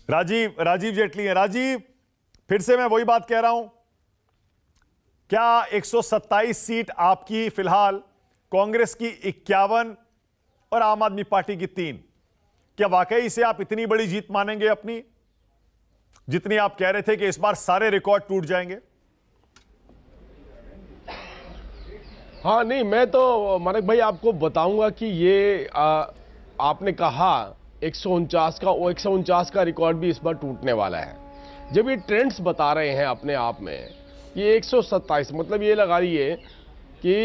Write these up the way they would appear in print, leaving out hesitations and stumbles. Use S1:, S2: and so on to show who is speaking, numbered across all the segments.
S1: राजीव जेटली हैं। राजीव, फिर से मैं वही बात कह रहा हूं, क्या 127 सीट आपकी फिलहाल, कांग्रेस की 51 और आम आदमी पार्टी की 3, क्या वाकई इसे आप इतनी बड़ी जीत मानेंगे अपनी, जितनी आप कह रहे थे कि इस बार सारे रिकॉर्ड टूट जाएंगे?
S2: हाँ, नहीं, मैं तो मानक भाई आपको बताऊंगा कि ये आपने कहा 149 का रिकॉर्ड भी इस बार टूटने वाला है। जब ये ट्रेंड्स बता रहे हैं अपने आप में कि 127, मतलब ये लगा लीजिए कि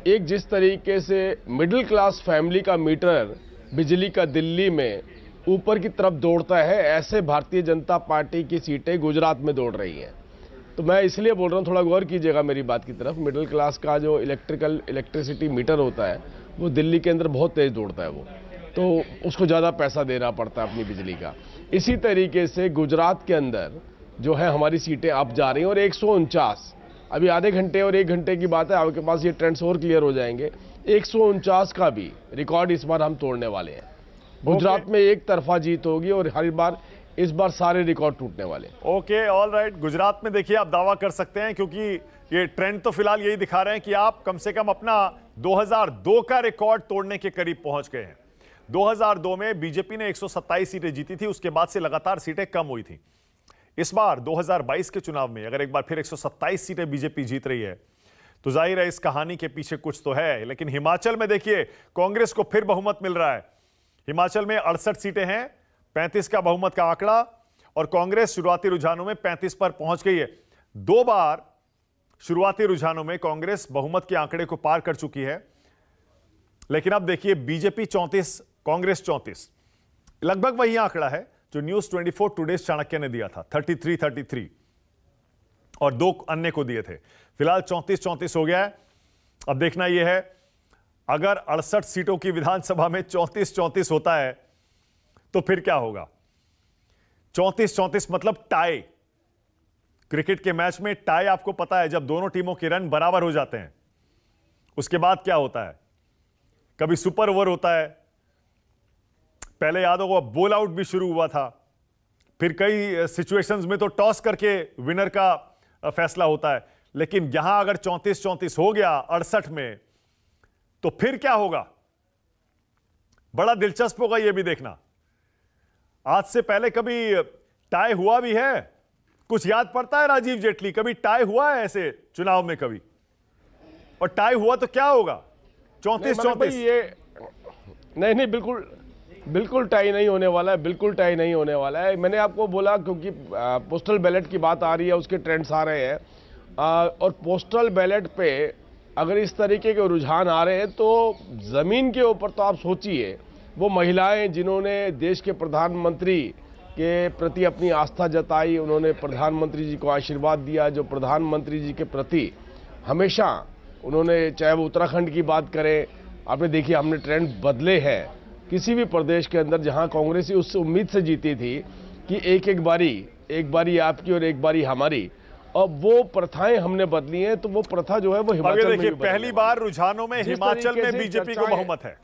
S2: एक जिस तरीके से मिडिल क्लास फैमिली का मीटर बिजली का दिल्ली में ऊपर की तरफ दौड़ता है, ऐसे भारतीय जनता पार्टी की सीटें गुजरात में दौड़ रही हैं। तो मैं इसलिए बोल रहा हूँ, थोड़ा गौर कीजिएगा मेरी बात की तरफ। मिडिल क्लास का जो इलेक्ट्रिसिटी मीटर होता है वो दिल्ली के अंदर बहुत तेज दौड़ता है, वो तो उसको ज़्यादा पैसा देना पड़ता है अपनी बिजली का। इसी तरीके से गुजरात के अंदर जो है हमारी सीटें अब जा रही हैं, और 149, अभी आधे घंटे और 1 घंटे की बात है, आपके पास ये ट्रेंड्स और क्लियर हो जाएंगे। 149 का भी रिकॉर्ड इस बार हम तोड़ने वाले हैं। गुजरात में एक तरफा जीत होगी और हर बार इस बार सारे रिकॉर्ड टूटने वाले।
S1: Okay, all right. गुजरात में देखिए आप दावा कर सकते हैं, क्योंकि ये ट्रेंड तो फिलहाल यही दिखा रहे हैं कि आप कम से कम अपना 2002 का रिकॉर्ड तोड़ने के करीब पहुंच गए हैं। 2002 में बीजेपी ने 127 सीटें जीती थी, उसके बाद से लगातार सीटें कम हुई थी। इस बार 2022 के चुनाव में अगर एक बार फिर 127 सीटें बीजेपी जीत रही है, तो जाहिर है इस कहानी के पीछे कुछ तो है। लेकिन हिमाचल में देखिए कांग्रेस को फिर बहुमत मिल रहा है। हिमाचल में 68 सीटें हैं, 35 का बहुमत का आंकड़ा, और कांग्रेस शुरुआती रुझानों में 35 पर पहुंच गई है। 2 बार शुरुआती रुझानों में कांग्रेस बहुमत के आंकड़े को पार कर चुकी है। लेकिन अब देखिए बीजेपी 34, कांग्रेस 34, लगभग वही आंकड़ा है जो न्यूज 24 टुडे चाणक्य ने दिया था, 33 और 2 अन्य को दिए थे। फिलहाल 34 हो गया है। अब देखना यह है, अगर 68 सीटों की विधानसभा में 34 होता है तो फिर क्या होगा। 34 मतलब टाई। क्रिकेट के मैच में टाई आपको पता है, जब दोनों टीमों के रन बराबर हो जाते हैं उसके बाद क्या होता है, कभी सुपर ओवर होता है, पहले याद होगा बोल आउट भी शुरू हुआ था, फिर कई सिचुएशंस में तो टॉस करके विनर का फैसला होता है। लेकिन यहां अगर 34 हो गया 68 में, तो फिर क्या होगा, बड़ा दिलचस्प होगा यह भी देखना। आज से पहले कभी टाई हुआ भी है? कुछ याद पड़ता है राजीव जेटली, कभी टाई हुआ है ऐसे चुनाव में कभी? और टाई हुआ तो क्या होगा? 34
S2: ये नहीं, बिल्कुल टाई नहीं होने वाला है, बिल्कुल टाई नहीं होने वाला है। मैंने आपको बोला क्योंकि पोस्टल बैलेट की बात आ रही है, उसके ट्रेंड्स आ रहे हैं, और पोस्टल बैलेट पे अगर इस तरीके के रुझान आ रहे हैं तो जमीन के ऊपर तो आप सोचिए, वो महिलाएं जिन्होंने देश के प्रधानमंत्री के प्रति अपनी आस्था जताई, उन्होंने प्रधानमंत्री जी को आशीर्वाद दिया, जो प्रधानमंत्री जी के प्रति हमेशा उन्होंने, चाहे वो उत्तराखंड की बात करें, आपने देखिए हमने ट्रेंड बदले हैं। किसी भी प्रदेश के अंदर जहां कांग्रेस उस उम्मीद से जीती थी कि एक बारी आपकी और एक बारी हमारी, अब वो प्रथाएं हमने बदली हैं, तो वो प्रथा जो है वो हिमाचल में
S1: देखिए पहली बार रुझानों में हिमाचल में बीजेपी को बहुमत है।